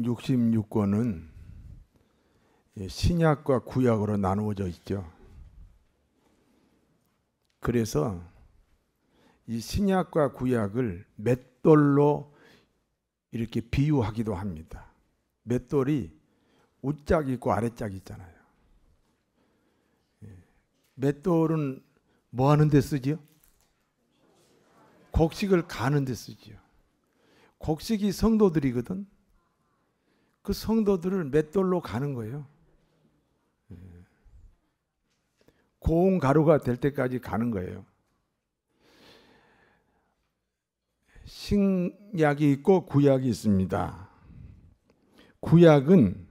66권은 신약과 구약으로 나누어져 있죠. 그래서 이 신약과 구약을 맷돌로 이렇게 비유하기도 합니다. 맷돌이 우짝 있고 아래짝 있잖아요. 맷돌은 뭐 하는 데 쓰지요? 곡식을 가는 데 쓰지요. 곡식이 성도들이거든. 그 성도들을 맷돌로 가는 거예요. 고운 가루가 될 때까지 가는 거예요. 신약이 있고 구약이 있습니다. 구약은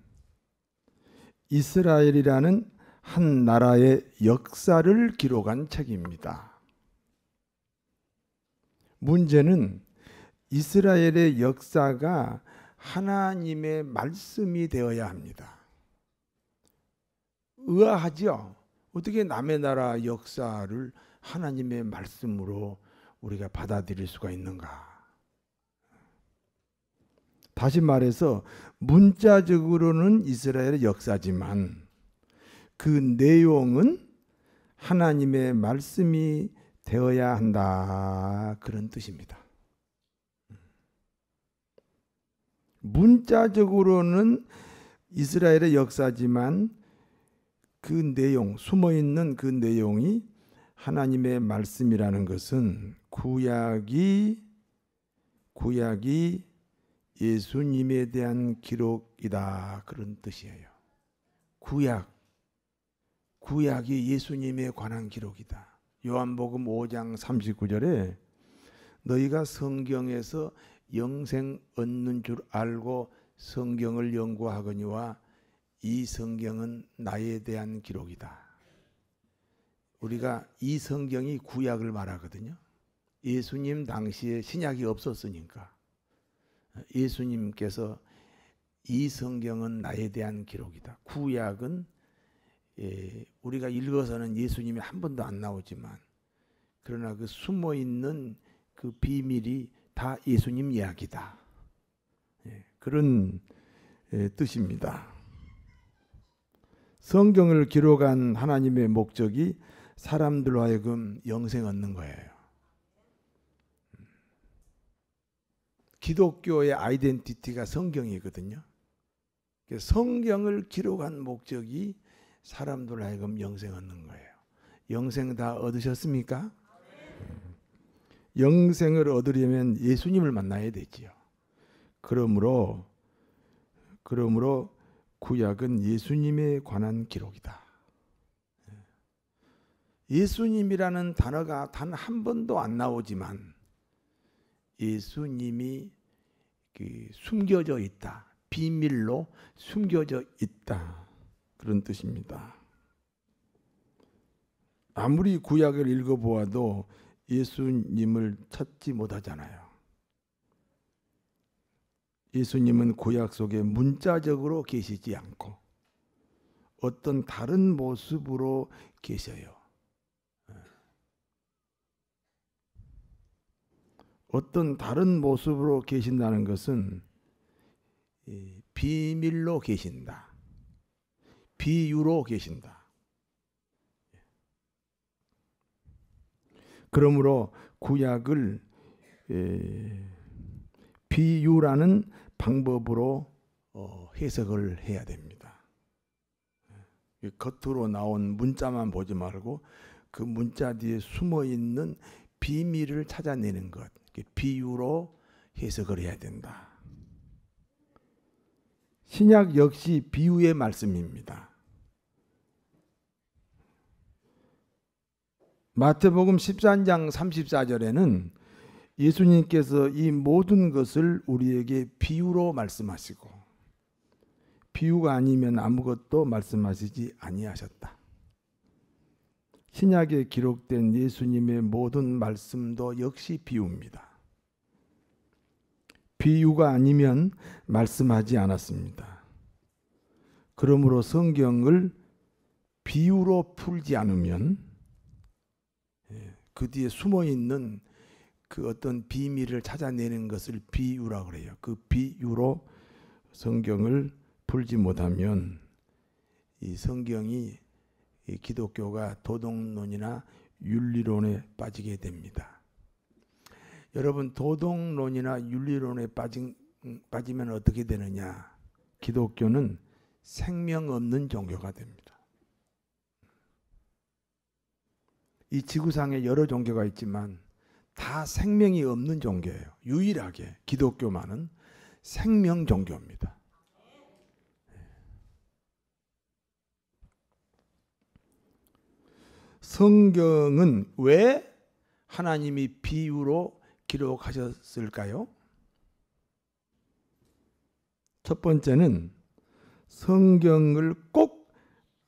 이스라엘이라는 한 나라의 역사를 기록한 책입니다. 문제는 이스라엘의 역사가 하나님의 말씀이 되어야 합니다. 의아하죠? 어떻게 남의 나라 역사를 하나님의 말씀으로 우리가 받아들일 수가 있는가? 다시 말해서 문자적으로는 이스라엘의 역사지만 그 내용은 하나님의 말씀이 되어야 한다, 그런 뜻입니다. 문자적으로는 이스라엘의 역사지만 그 내용, 숨어있는 그 내용이 하나님의 말씀이라는 것은 구약이 예수님에 대한 기록이다, 그런 뜻이에요. 구약이 예수님에 관한 기록이다. 요한복음 5장 39절에 너희가 성경에서 영생 얻는 줄 알고 성경을 연구하거니와 이 성경은 나에 대한 기록이다. 우리가 이 성경이 구약을 말하거든요. 예수님 당시에 신약이 없었으니까 예수님께서 이 성경은 나에 대한 기록이다. 구약은 우리가 읽어서는 예수님이 한 번도 안 나오지만 그러나 그 숨어있는 그 비밀이 다 예수님 이야기다. 그런 뜻입니다. 성경을 기록한 하나님의 목적이 사람들로 하여금 영생 얻는 거예요. 기독교의 아이덴티티가 성경이거든요. 성경을 기록한 목적이 사람들로 하여금 영생 얻는 거예요. 영생 다 얻으셨습니까? 영생을 얻으려면 예수님을 만나야 되지요. 그러므로 구약은 예수님에 관한 기록이다. 예수님이라는 단어가 단 한 번도 안 나오지만 예수님이 숨겨져 있다. 비밀로 숨겨져 있다. 그런 뜻입니다. 아무리 구약을 읽어보아도 예수님을 찾지 못하잖아요. 예수님은 구약 속에 문자적으로 계시지 않고 어떤 다른 모습으로 계셔요. 어떤 다른 모습으로 계신다는 것은 비밀로 계신다. 비유로 계신다. 그러므로 구약을 비유라는 방법으로 해석을 해야 됩니다. 겉으로 나온 문자만 보지 말고 그 문자 뒤에 숨어있는 비밀을 찾아내는 것, 비유로 해석을 해야 된다. 신약 역시 비유의 말씀입니다. 마태복음 13장 34절에는 예수님께서 이 모든 것을 우리에게 비유로 말씀하시고 비유가 아니면 아무것도 말씀하시지 아니하셨다. 신약에 기록된 예수님의 모든 말씀도 역시 비유입니다. 비유가 아니면 말씀하지 않았습니다. 그러므로 성경을 비유로 풀지 않으면 그 뒤에 숨어있는 그 어떤 비밀을 찾아내는 것을 비유라고 그래요. 그 비유로 성경을 풀지 못하면 이 성경이 이 기독교가 도덕론이나 윤리론에 빠지게 됩니다. 여러분, 도덕론이나 윤리론에 빠지면 어떻게 되느냐? 기독교는 생명 없는 종교가 됩니다. 이 지구상에 여러 종교가 있지만 다 생명이 없는 종교예요. 유일하게 기독교만은 생명 종교입니다. 성경은 왜 하나님이 비유로 기록하셨을까요? 첫 번째는 성경을 꼭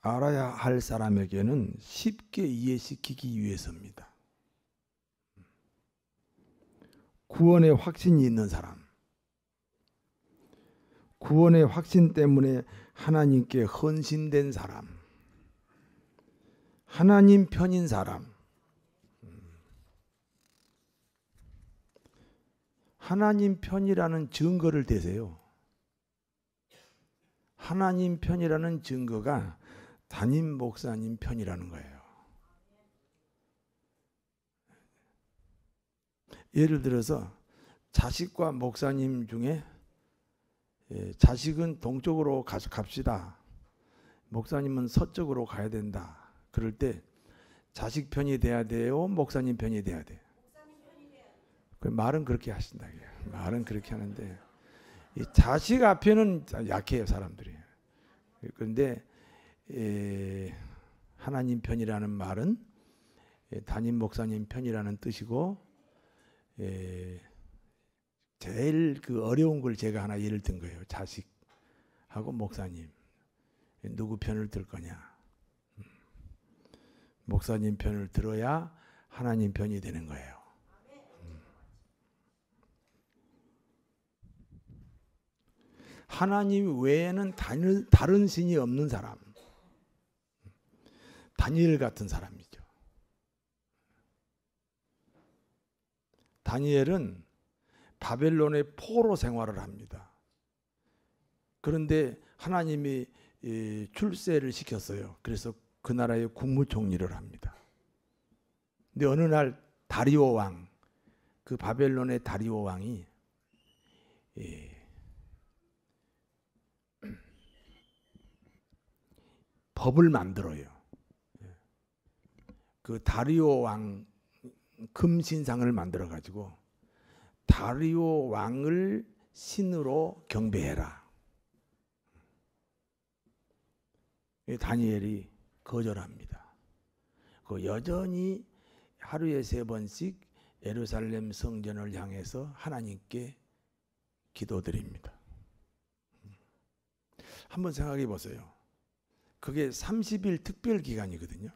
알아야 할 사람에게는 쉽게 이해시키기 위해서입니다. 구원의 확신이 있는 사람, 구원의 확신 때문에 하나님께 헌신된 사람, 하나님 편인 사람, 하나님 편이라는 증거를 대세요. 하나님 편이라는 증거가 담임 목사님 편이라는 거예요. 예를 들어서 자식과 목사님 중에 자식은 동쪽으로 갑시다. 목사님은 서쪽으로 가야 된다. 그럴 때 자식 편이 돼야 돼요? 목사님 편이 돼야 돼요? 말은 그렇게 하신다. 말은 그렇게 하는데 이 자식 앞에는 약해요, 사람들이. 그런데 하나님 편이라는 말은 담임 목사님 편이라는 뜻이고, 제일 그 어려운 걸 제가 하나 예를 든 거예요. 자식하고 목사님 누구 편을 들 거냐? 목사님 편을 들어야 하나님 편이 되는 거예요. 하나님 외에는 다른 신이 없는 사람, 다니엘 같은 사람이죠. 다니엘은 바벨론의 포로 생활을 합니다. 그런데 하나님이 출세를 시켰어요. 그래서 그 나라의 국무총리를 합니다. 근데 어느 날 다리오 왕, 그 바벨론의 다리오 왕이 법을 만들어요. 그 다리오 왕 금신상을 만들어 가지고 다리오 왕을 신으로 경배해라. 다니엘이 거절합니다. 그 여전히 하루에 3번씩 예루살렘 성전을 향해서 하나님께 기도드립니다. 한번 생각해 보세요. 그게 30일 특별 기간이거든요.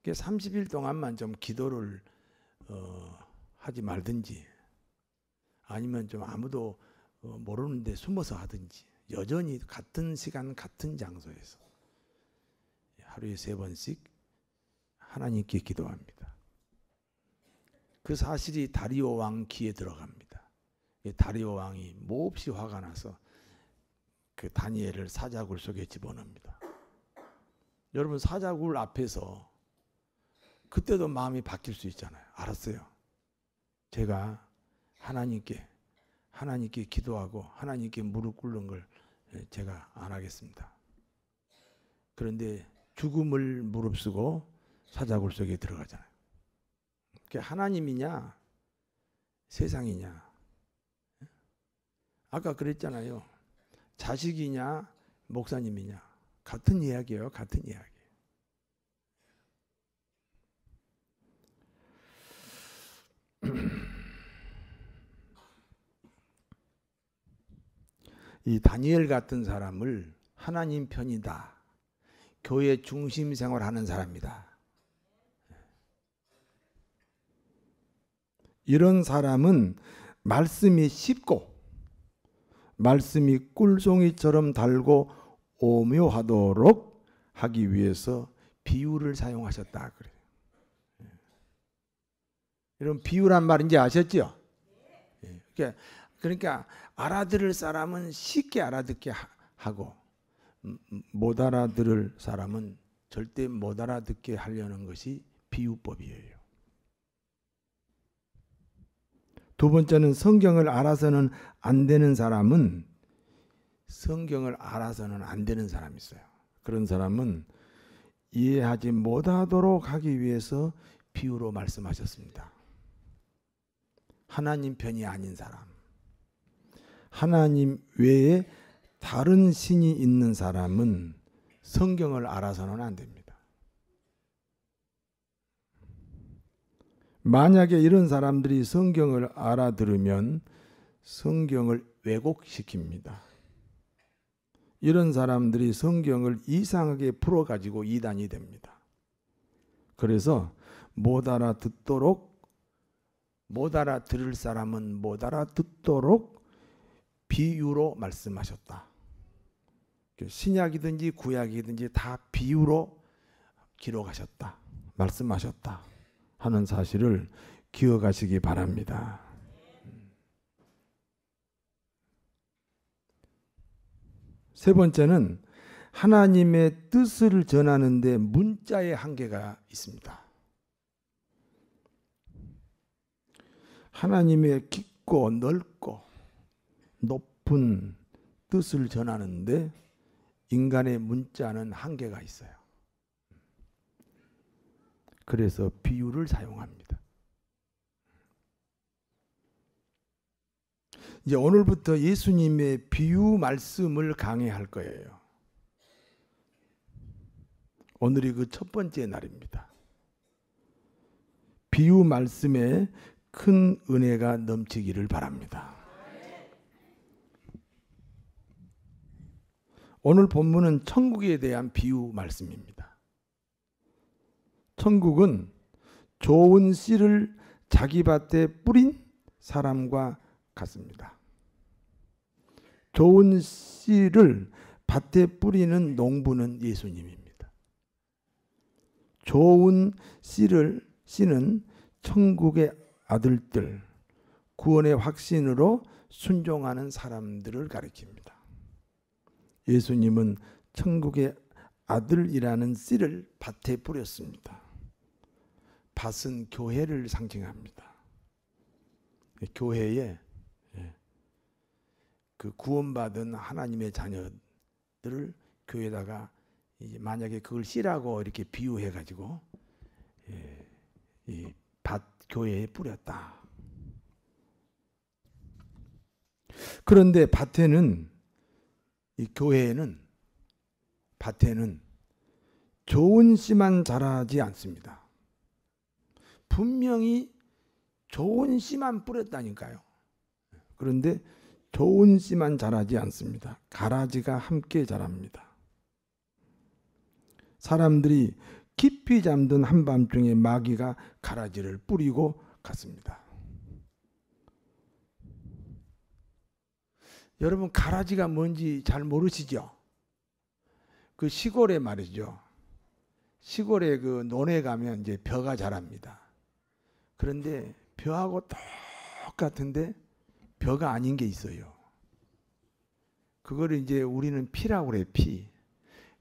30일 동안만 좀 기도를 하지 말든지, 아니면 좀 아무도 모르는데 숨어서 하든지, 여전히 같은 시간 같은 장소에서 하루에 3번씩 하나님께 기도합니다. 그 사실이 다리오 왕 귀에 들어갑니다. 다리오 왕이 몹시 화가 나서 그 다니엘을 사자굴 속에 집어넣습니다. 여러분, 사자굴 앞에서 그때도 마음이 바뀔 수 있잖아요. 알았어요. 제가 하나님께 기도하고 하나님께 무릎 꿇는 걸 제가 안 하겠습니다. 그런데 죽음을 무릅쓰고 사자굴 속에 들어가잖아요. 그게 하나님이냐 세상이냐. 아까 그랬잖아요. 자식이냐 목사님이냐. 같은 이야기예요. 같은 이야기. 이 다니엘 같은 사람을 하나님 편이다, 교회 중심 생활하는 사람이다, 이런 사람은 말씀이 쉽고 말씀이 꿀송이처럼 달고 오묘하도록 하기 위해서 비유를 사용하셨다 그래요. 여러분, 비유란 말인지 아셨죠? 그러니까 알아들을 사람은 쉽게 알아듣게 하고 못 알아들을 사람은 절대 못 알아듣게 하려는 것이 비유법이에요. 두 번째는 성경을 알아서는 안 되는 사람은 성경을 알아서는 안 되는 사람이 있어요. 그런 사람은 이해하지 못하도록 하기 위해서 비유로 말씀하셨습니다. 하나님 편이 아닌 사람, 하나님 외에 다른 신이 있는 사람은 성경을 알아서는 안 됩니다. 만약에 이런 사람들이 성경을 알아들으면 성경을 왜곡시킵니다. 이런 사람들이 성경을 이상하게 풀어가지고 이단이 됩니다. 그래서 못 알아들을 사람은 못 알아듣도록 비유로 말씀하셨다. 신약이든지 구약이든지 다 비유로 기록하셨다, 말씀하셨다 하는 사실을 기억하시기 바랍니다. 세 번째는 하나님의 뜻을 전하는데 문자의 한계가 있습니다. 하나님의 깊고 넓고 높은 뜻을 전하는데 인간의 문자는 한계가 있어요. 그래서 비유를 사용합니다. 이제 오늘부터 예수님의 비유 말씀을 강해할 거예요. 오늘이 그 첫 번째 날입니다. 비유 말씀에 큰 은혜가 넘치기를 바랍니다. 오늘 본문은 천국에 대한 비유 말씀입니다. 천국은 좋은 씨를 자기 밭에 뿌린 사람과 같습니다. 좋은 씨를 밭에 뿌리는 농부는 예수님입니다. 좋은 씨는 천국의 아들들, 구원의 확신으로 순종하는 사람들을 가리킵니다. 예수님은 천국의 아들이라는 씨를 밭에 뿌렸습니다. 밭은 교회를 상징합니다. 교회에 그 구원받은 하나님의 자녀들을 교회에다가 만약에 그걸 씨라고 이렇게 비유해 가지고 이 밭 교회에 뿌렸다. 그런데 이 교회에는 밭에는 좋은 씨만 자라지 않습니다. 분명히 좋은 씨만 뿌렸다니까요. 그런데 좋은 씨만 자라지 않습니다. 가라지가 함께 자랍니다. 사람들이 깊이 잠든 한밤중에 마귀가 가라지를 뿌리고 갔습니다. 여러분, 가라지가 뭔지 잘 모르시죠? 그 시골에 말이죠. 시골에 그 논에 가면 이제 벼가 자랍니다. 그런데 벼하고 똑같은데 벼가 아닌 게 있어요. 그거를 이제 우리는 피라고 그래요, 피.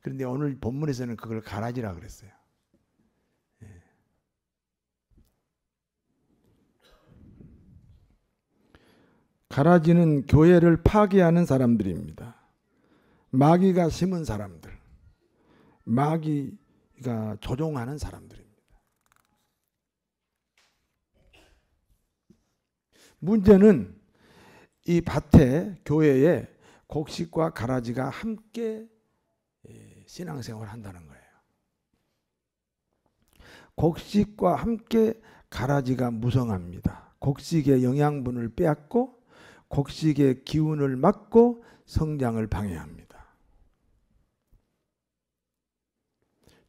그런데 오늘 본문에서는 그걸 가라지라고 그랬어요. 가라지는 교회를 파괴하는 사람들입니다. 마귀가 심은 사람들, 마귀가 조종하는 사람들입니다. 문제는 이 밭에, 교회에 곡식과 가라지가 함께 신앙생활을 한다는 거예요. 곡식과 함께 가라지가 무성합니다. 곡식의 영양분을 빼앗고 곡식의 기운을 막고 성장을 방해합니다.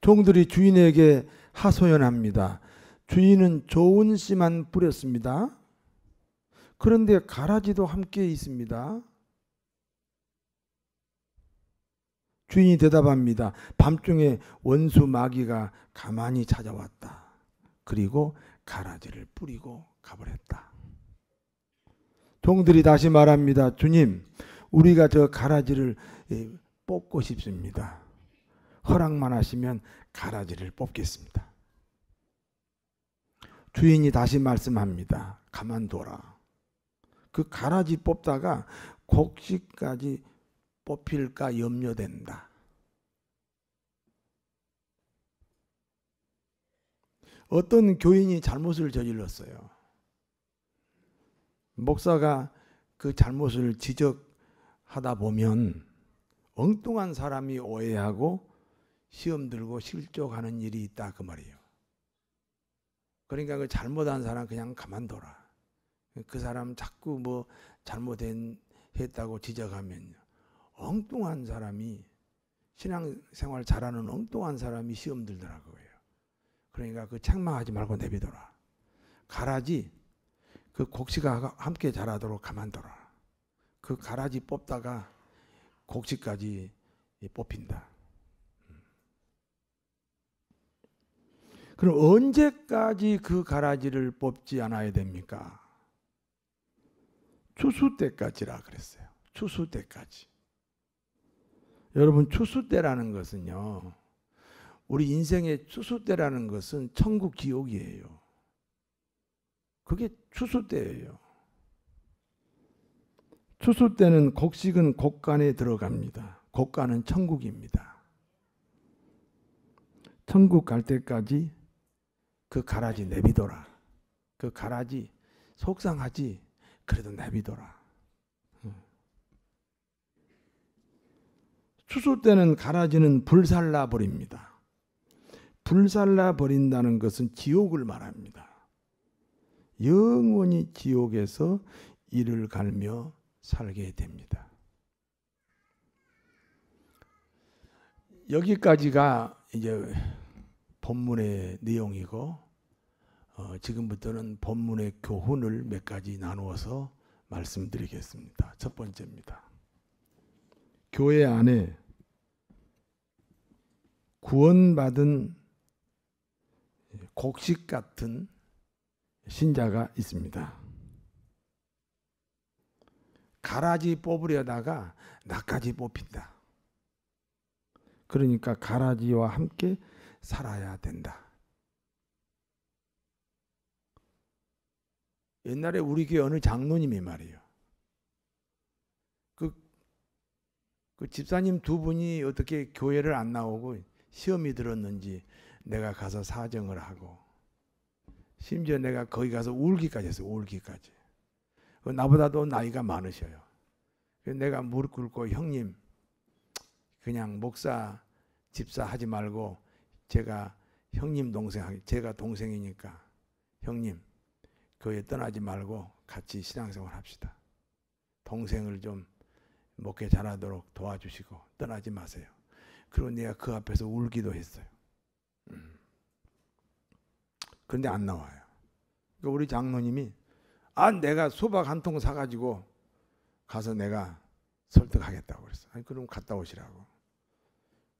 종들이 주인에게 하소연합니다. 주인은 좋은 씨만 뿌렸습니다. 그런데 가라지도 함께 있습니다. 주인이 대답합니다. 밤중에 원수 마귀가 가만히 찾아왔다. 그리고 가라지를 뿌리고 가버렸다. 종들이 다시 말합니다. 주님, 우리가 저 가라지를 뽑고 싶습니다. 허락만 하시면 가라지를 뽑겠습니다. 주인이 다시 말씀합니다. 가만둬라. 그 가라지 뽑다가 곡식까지 뽑힐까 염려된다. 어떤 교인이 잘못을 저질렀어요. 목사가 그 잘못을 지적하다 보면 엉뚱한 사람이 오해하고 시험 들고 실족하는 일이 있다 그 말이에요. 그러니까 그 잘못한 사람 그냥 가만둬라. 그 사람 자꾸 뭐 잘못했다고 지적하면 엉뚱한 사람이 신앙생활 잘하는 엉뚱한 사람이 시험 들더라고요. 그러니까 그 책망하지 말고 내비둬라. 가라지 그 곡식과 함께 자라도록 가만둬라. 그 가라지 뽑다가 곡식까지 뽑힌다. 그럼 언제까지 그 가라지를 뽑지 않아야 됩니까? 추수 때까지라 그랬어요. 추수 때까지. 여러분, 추수 때라는 것은요, 우리 인생의 추수 때라는 것은 천국 지옥이에요. 그게 추수 때예요. 추수 때는 곡식은 곡간에 들어갑니다. 곡간은 천국입니다. 천국 갈 때까지 그 가라지 내비둬라. 그 가라지 속상하지, 그래도 내비둬라. 추수 때는 가라지는 불살라 버립니다. 불살라 버린다는 것은 지옥을 말합니다. 영원히 지옥에서 이를 갈며 살게 됩니다. 여기까지가 이제 본문의 내용이고, 지금부터는 본문의 교훈을 몇 가지 나누어서 말씀드리겠습니다. 첫 번째입니다. 교회 안에 구원받은 곡식 같은 신자가 있습니다. 가라지 뽑으려다가 나까지 뽑힌다. 그러니까 가라지와 함께 살아야 된다. 옛날에 우리 교회 어느 장로님이 말이에요. 그 집사님 두 분이 어떻게 교회를 안 나오고 시험이 들었는지 내가 가서 사정을 하고, 심지어 내가 거기 가서 울기까지 했어요. 울기까지. 나보다도 나이가 많으셔요. 내가 무릎 꿇고, 형님 그냥 목사 집사 하지 말고 제가 형님 동생, 제가 동생이니까 형님 교회 떠나지 말고 같이 신앙생활 합시다. 동생을 좀 목회 잘하도록 도와주시고 떠나지 마세요. 그리고 내가 그 앞에서 울기도 했어요. 그런데 안 나와요. 그러니까 우리 장로님이 내가 수박 한 통 사가지고 가서 내가 설득하겠다고 그랬어. 아니 그럼 갔다 오시라고.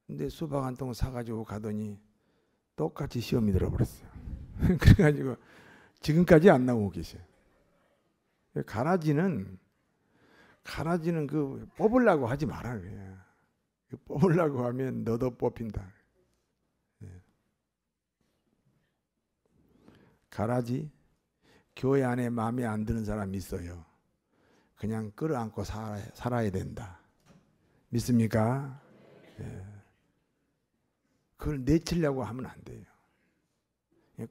근데 수박 한 통 사가지고 가더니 똑같이 시험이 들어버렸어요. 그래가지고 지금까지 안 나오고 계셔요. 가라지는 그 뽑으려고 하지 마라. 그냥. 뽑으려고 하면 너도 뽑힌다. 가라지, 교회 안에 마음에 안 드는 사람이 있어요. 그냥 끌어안고 살아야 된다. 믿습니까? 그걸 내치려고 하면 안 돼요.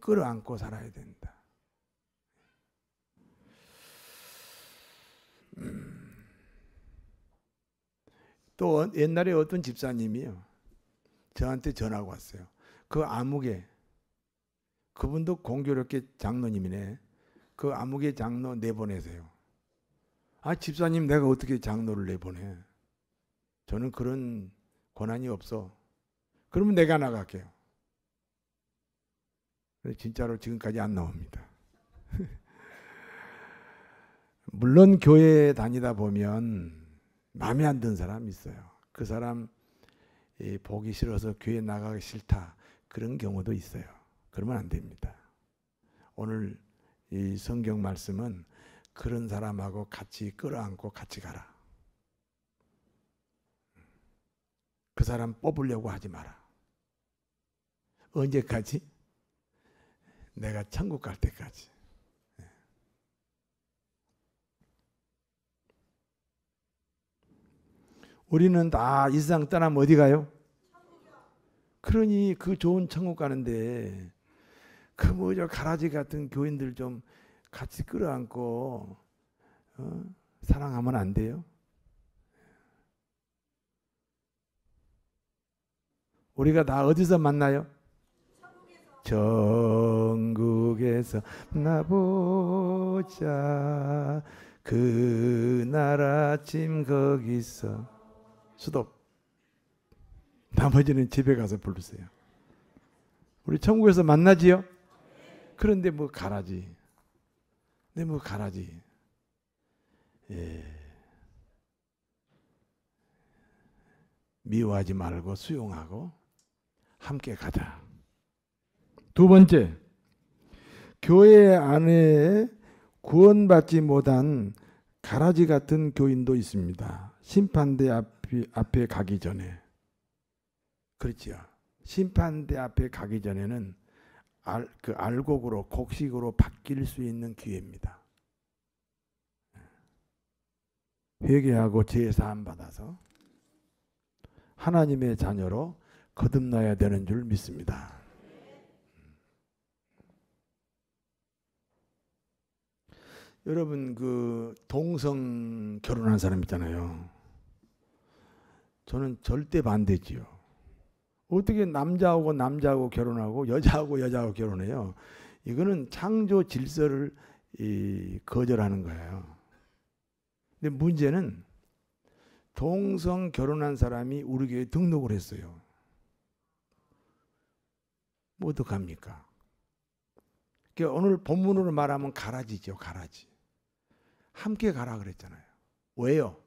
끌어안고 살아야 된다. 또 옛날에 어떤 집사님이요, 저한테 전화가 왔어요. 그 아무개, 그분도 공교롭게 장로님이네. 그 아무개 장로 내보내세요. 집사님 내가 어떻게 장로를 내보내? 저는 그런 권한이 없어. 그러면 내가 나갈게요. 진짜로 지금까지 안 나옵니다. 물론 교회에 다니다 보면 마음에 안 드는 사람이 있어요. 그 사람 보기 싫어서 교회 나가기 싫다, 그런 경우도 있어요. 그러면 안 됩니다. 오늘 이 성경 말씀은 그런 사람하고 같이 끌어안고 같이 가라. 그 사람 뽑으려고 하지 마라. 언제까지? 내가 천국 갈 때까지. 우리는 다 이 세상 떠나면 어디 가요? 그러니 그 좋은 천국 가는데 그 뭐죠 가라지 같은 교인들 좀 같이 끌어안고 사랑하면 안 돼요? 우리가 다 어디서 만나요? 천국에서 만나보자. 그날 아침 거기서. 스톱. 나머지는 집에 가서 부르세요. 우리 천국에서 만나지요? 그런데 뭐 가라지. 근데 뭐 가라지. 예. 미워하지 말고 수용하고 함께 가자. 두 번째, 교회 안에 구원받지 못한 가라지 같은 교인도 있습니다. 심판대 앞에 가기 전에. 그렇지요. 심판대 앞에 가기 전에는 그 알곡으로 곡식으로 바뀔 수 있는 기회입니다. 회개하고 제사함 받아서 하나님의 자녀로 거듭나야 되는 줄 믿습니다. 여러분 그 동성 결혼한 사람 있잖아요. 저는 절대 반대지요. 어떻게 남자하고 남자하고 결혼하고 여자하고 여자하고 결혼해요? 이거는 창조 질서를 거절하는 거예요. 근데 문제는 동성 결혼한 사람이 우리 교회에 등록을 했어요. 뭐 어떡합니까? 그러니까 오늘 본문으로 말하면 가라지죠. 가라지. 함께 가라 그랬잖아요. 왜요?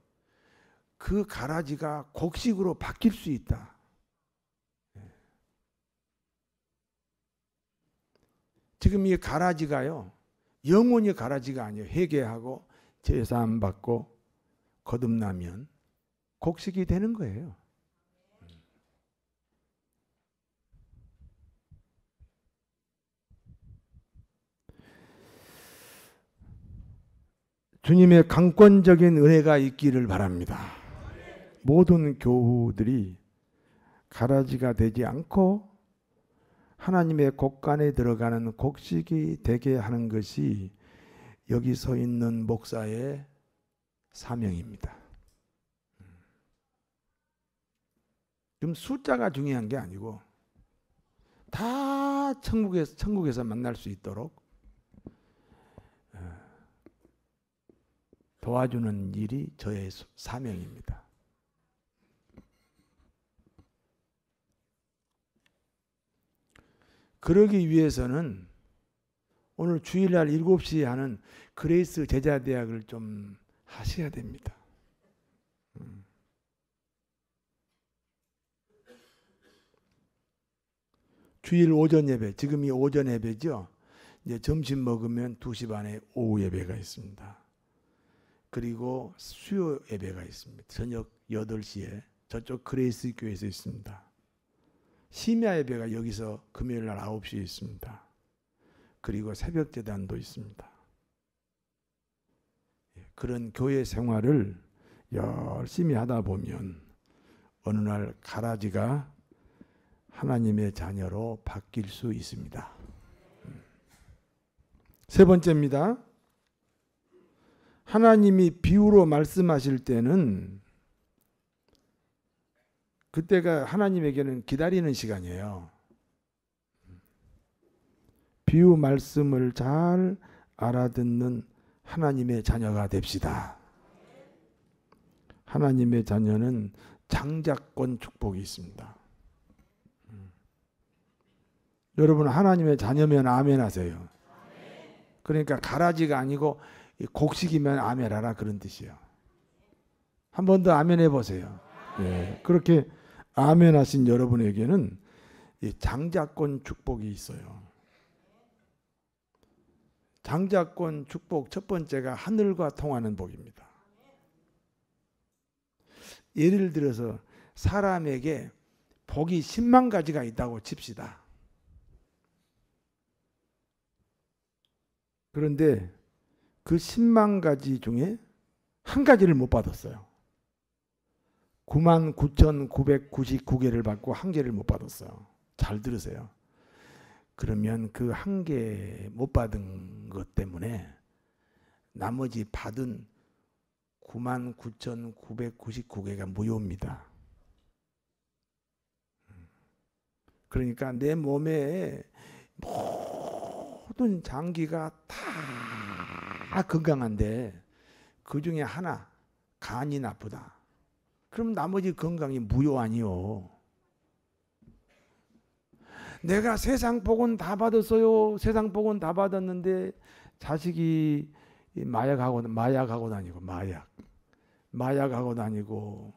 그 가라지가 곡식으로 바뀔 수 있다. 지금 이 가라지가요. 영원히 가라지가 아니에요. 회개하고 제사함 받고 거듭나면 곡식이 되는 거예요. 주님의 강권적인 은혜가 있기를 바랍니다. 모든 교우들이 가라지가 되지 않고 하나님의 곡간에 들어가는 곡식이 되게 하는 것이 여기 서 있는 목사의 사명입니다. 지금 숫자가 중요한 게 아니고 다 천국에서 만날 수 있도록 도와주는 일이 저의 사명입니다. 그러기 위해서는 오늘 주일날 7시에 하는 그레이스 제자대학을 좀 하셔야 됩니다. 주일 오전 예배, 지금이 오전 예배죠. 이제 점심 먹으면 2시 반에 오후 예배가 있습니다. 그리고 수요 예배가 있습니다. 저녁 8시에 저쪽 그레이스 교회에서 있습니다. 심야 예배가 여기서 금요일 날 9시에 있습니다. 그리고 새벽 제단도 있습니다. 그런 교회 생활을 열심히 하다 보면 어느 날 가라지가 하나님의 자녀로 바뀔 수 있습니다. 세 번째입니다. 하나님이 비유로 말씀하실 때는 그때가 하나님에게는 기다리는 시간이에요. 비유 말씀을 잘 알아듣는 하나님의 자녀가 됩시다. 하나님의 자녀는 장자권 축복이 있습니다. 여러분 하나님의 자녀면 아멘 하세요. 그러니까 가라지가 아니고 곡식이면 아멘 하라 그런 뜻이에요. 한 번 더 아멘 해보세요. 네, 그렇게 아멘 하신 여러분에게는 이 장자권 축복이 있어요. 장자권 축복 첫 번째가 하늘과 통하는 복입니다. 예를 들어서 사람에게 복이 10만 가지가 있다고 칩시다. 그런데 그 10만 가지 중에 한 가지를 못 받았어요. 99,999개를 받고 한 개를 못 받았어요. 잘 들으세요. 그러면 그 한 개 못 받은 것 때문에 나머지 받은 99,999개가 무효입니다. 그러니까 내 몸에 모든 장기가 다 건강한데 그 중에 하나 간이 나쁘다. 그럼 나머지 건강이 무효 아니요. 내가 세상 복은 다 받았어요. 세상 복은 다 받았는데 자식이 마약하고 다니고 마약하고 다니고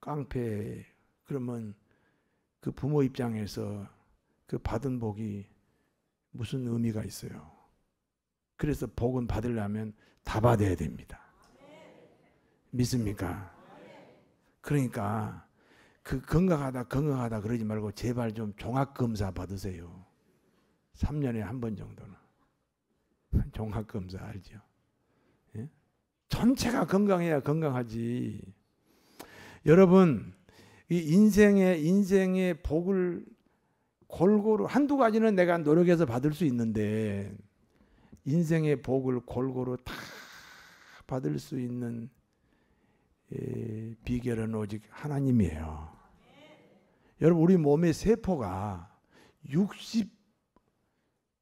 깡패. 그러면 그 부모 입장에서 그 받은 복이 무슨 의미가 있어요. 그래서 복은 받으려면 다 받아야 됩니다. 믿습니까? 그러니까 그 건강하다 그러지 말고 제발 좀 종합검사 받으세요. 3년에 한 번 정도는. 종합검사 알죠? 예? 전체가 건강해야 건강하지. 여러분 이 인생의 복을 골고루 한두 가지는 내가 노력해서 받을 수 있는데 인생의 복을 골고루 다 받을 수 있는 비결은 오직 하나님이에요. 여러분 우리 몸의 세포가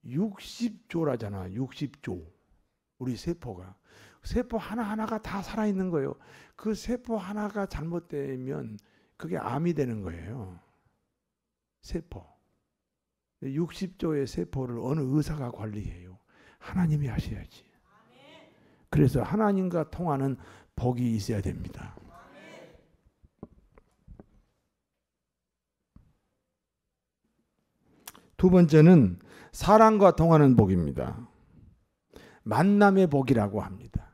60조라잖아. 60조. 우리 세포가. 세포 하나하나가 다 살아있는 거예요. 그 세포 하나가 잘못되면 그게 암이 되는 거예요. 세포. 60조의 세포를 어느 의사가 관리해요? 하나님이 하셔야지. 그래서 하나님과 통하는 복이 있어야 됩니다. 두 번째는 사랑과 통하는 복입니다. 만남의 복이라고 합니다.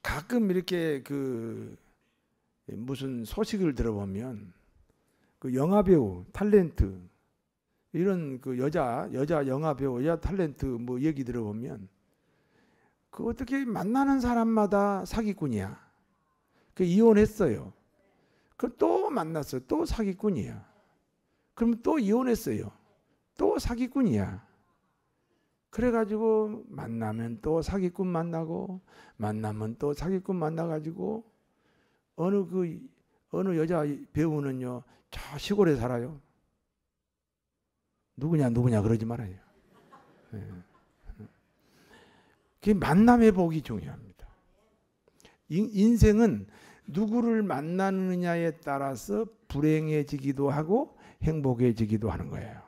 가끔 이렇게 무슨 소식을 들어보면 그 영화배우 탤런트 이런 그 여자 영화배우 여자 탤런트 뭐 얘기 들어보면 그 어떻게 만나는 사람마다 사기꾼이야. 그 이혼했어요. 그 또 만났어요. 또 사기꾼이야. 그럼 또 이혼했어요. 또 사기꾼이야. 그래가지고 만나면 또 사기꾼 만나고 만나면 또 사기꾼 만나가지고 어느 여자 배우는요 저 시골에 살아요. 누구냐 그러지 말아요. 네. 그 만남의 복이 중요합니다. 인생은 누구를 만나느냐에 따라서 불행해지기도 하고 행복해지기도 하는 거예요.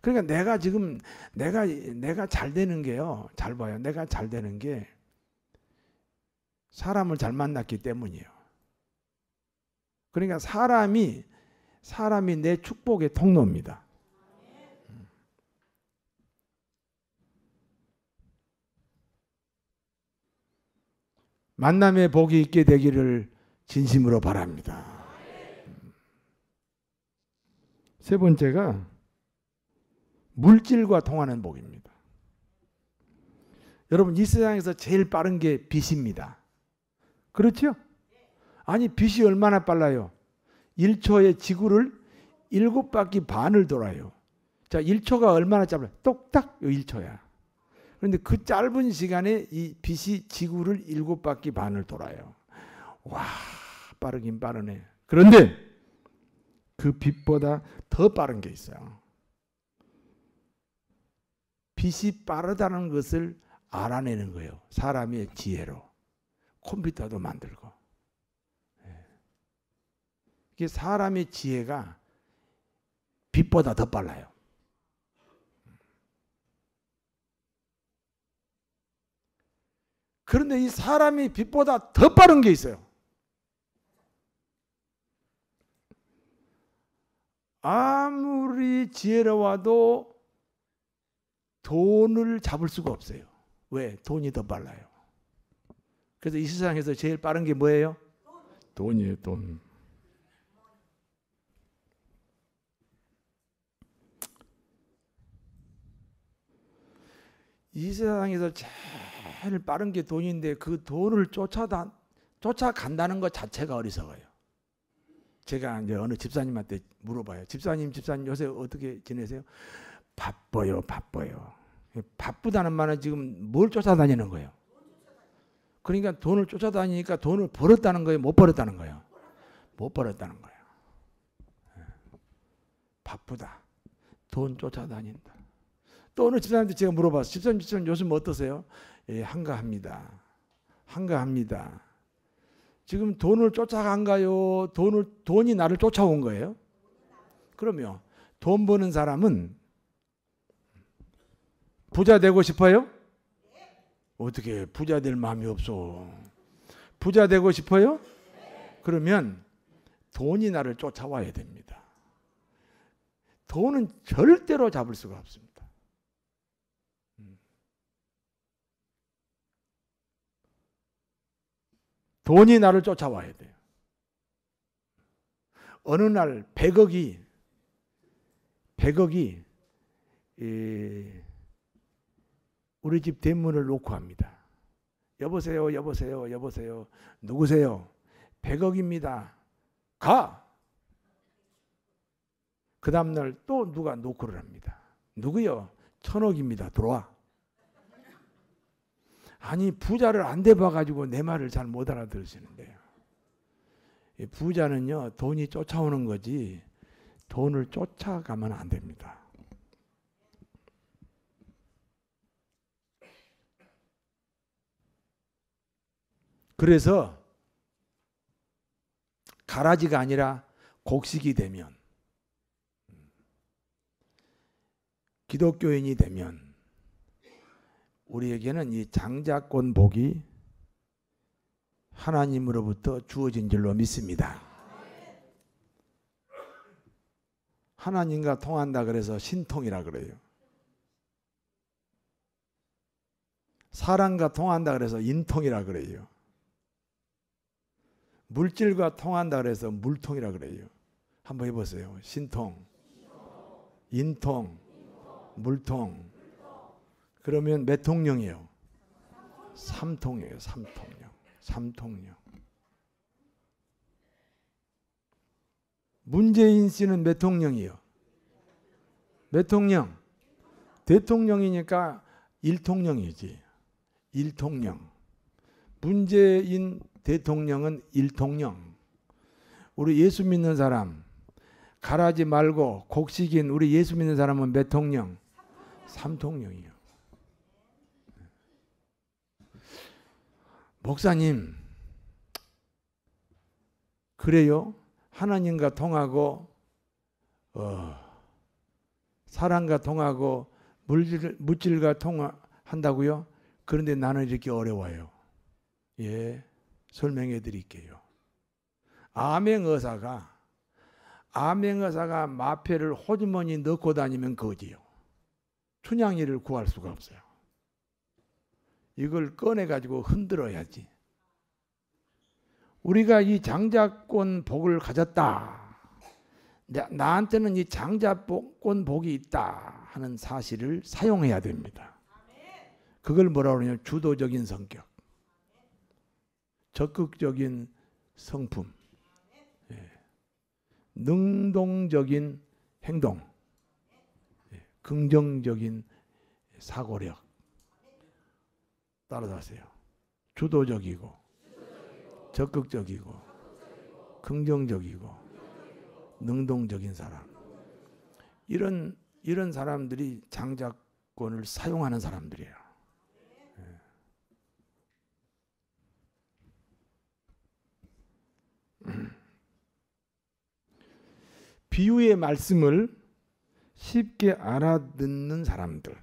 그러니까 내가 잘 되는 게요. 잘 봐요. 내가 잘 되는 게 사람을 잘 만났기 때문이에요. 그러니까 사람이 내 축복의 통로입니다. 만남의 복이 있게 되기를 진심으로 바랍니다. 세 번째가 물질과 통하는 복입니다. 여러분 이 세상에서 제일 빠른 게 빛입니다. 그렇죠? 아니 빛이 얼마나 빨라요? 1초에 지구를 7바퀴 반을 돌아요. 자 1초가 얼마나 짧아요? 똑딱 1초야. 그런데 그 짧은 시간에 이 빛이 지구를 7바퀴 반을 돌아요. 와 빠르긴 빠르네. 그런데 그 빛보다 더 빠른 게 있어요. 빛이 빠르다는 것을 알아내는 거예요. 사람의 지혜로. 컴퓨터도 만들고. 이게 사람의 지혜가 빛보다 더 빨라요. 그런데 이 사람이 빛보다 더 빠른 게 있어요. 아무리 지혜로워도 돈을 잡을 수가 없어요. 왜? 돈이 더 빨라요. 그래서 이 세상에서 제일 빠른 게 뭐예요? 돈이에요, 돈. 이 세상에서 제일 빠른 게 돈인데 그 돈을 쫓아간다는 것 자체가 어리석어요. 제가 이제 어느 집사님한테 물어봐요. 집사님 요새 어떻게 지내세요? 바빠요. 바쁘다는 말은 지금 뭘 쫓아다니는 거예요? 그러니까 돈을 쫓아다니니까 돈을 벌었다는 거예요? 못 벌었다는 거예요? 못 벌었다는 거예요. 바쁘다. 돈 쫓아다닌다. 또 어느 집사님한테 제가 물어봤어요. 집사님 요즘 어떠세요? 예, 한가합니다. 지금 돈을 쫓아간가요? 돈이 나를 쫓아온 거예요? 그러면 돈 버는 사람은 부자 되고 싶어요? 어떻게 부자 될 마음이 없어? 부자 되고 싶어요? 그러면 돈이 나를 쫓아와야 됩니다. 돈은 절대로 잡을 수가 없습니다. 돈이 나를 쫓아와야 돼요. 어느 날 100억이 우리 집 대문을 놓고 합니다. 여보세요. 누구세요? 100억입니다. 가! 그 다음날 또 누가 노크를 합니다. 누구요? 1000억입니다. 들어와. 아니 부자를 안 돼봐가지고 내 말을 잘 못 알아들으시는데요. 부자는요 돈이 쫓아오는 거지 돈을 쫓아가면 안 됩니다. 그래서 가라지가 아니라 곡식이 되면, 기독교인이 되면 우리에게는 이 장자권 복이 하나님으로부터 주어진 줄로 믿습니다. 하나님과 통한다 그래서 신통이라 그래요. 사람과 통한다 그래서 인통이라 그래요. 물질과 통한다 그래서 물통이라 그래요. 한번 해보세요. 신통, 인통, 물통. 그러면 몇 통령이에요? 3통이에요. 3통령. 문재인 씨는 몇 통령이에요? 몇 통령? 대통령이니까 1통령이지. 1통령. 문재인 대통령은 1통령. 우리 예수 믿는 사람, 가라지 말고 곡식인 우리 예수 믿는 사람은 몇 통령? 3통령이요. 목사님, 그래요? 하나님과 통하고 사람과 통하고 물질과 통한다고요? 그런데 나는 이렇게 어려워요. 예, 설명해 드릴게요. 암행어사가 마패를 호주머니 넣고 다니면 거지요. 춘향이를 구할 수가 없어요. 이걸 꺼내가지고 흔들어야지. 우리가 이 장자권 복을 가졌다. 나한테는 이 장자권 복이 있다 하는 사실을 사용해야 됩니다. 그걸 뭐라고 그러냐면 주도적인 성격, 적극적인 성품, 능동적인 행동, 긍정적인 사고력. 따라하세요. 주도적이고 적극적이고 긍정적이고 능동적인 사람. 이런 사람들이 장자권을 사용하는 사람들이에요. 비유의 말씀을 쉽게 알아듣는 사람들,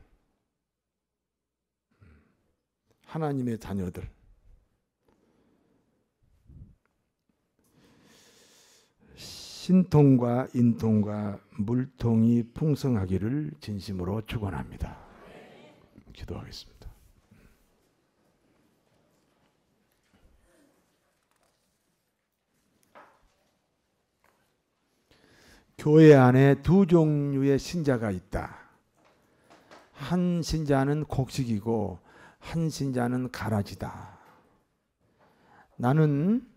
하나님의 자녀들, 신통과 인통과 물통이 풍성하기를 진심으로 축원합니다. 기도하겠습니다. 교회 안에 두 종류의 신자가 있다. 한 신자는 곡식이고 한 신자는 가라지다. 나는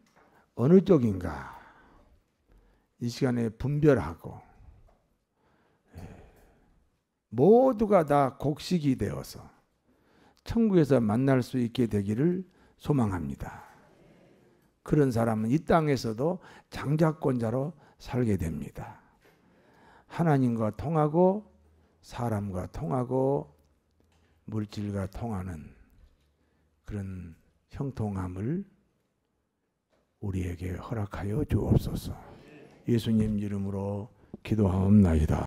어느 쪽인가? 이 시간에 분별하고 모두가 다 곡식이 되어서 천국에서 만날 수 있게 되기를 소망합니다. 그런 사람은 이 땅에서도 장자권자로 살게 됩니다. 하나님과 통하고 사람과 통하고 물질과 통하는 그런 형통함을 우리에게 허락하여 주옵소서. 예수님 이름으로 기도하옵나이다.